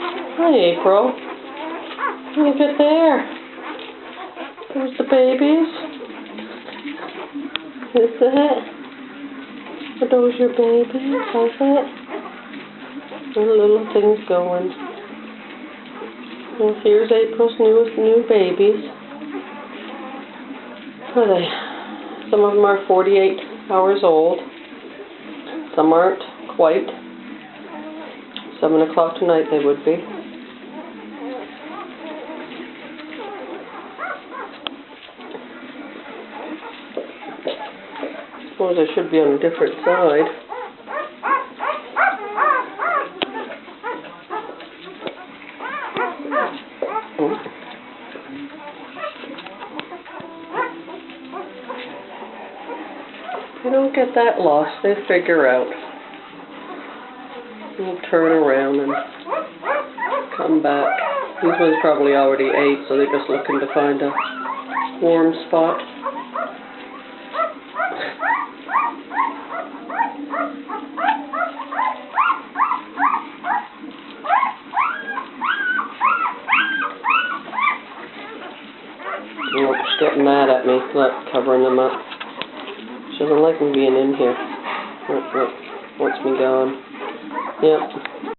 Hi, April. Look at there. There's the babies. Is that? Are those your babies? Is it? The little things going. Well, here's April's new babies. What are they? Some of them are 48 hours old. Some aren't quite. 7 o'clock tonight they would be. Suppose I should be on a different side. They don't get that lost. They figure out. They'll turn around and come back. These ones probably already ate, so they're just looking to find a warm spot. Oh, she's getting mad at me, covering them up. She doesn't like me being in here. Wants me gone. Yep.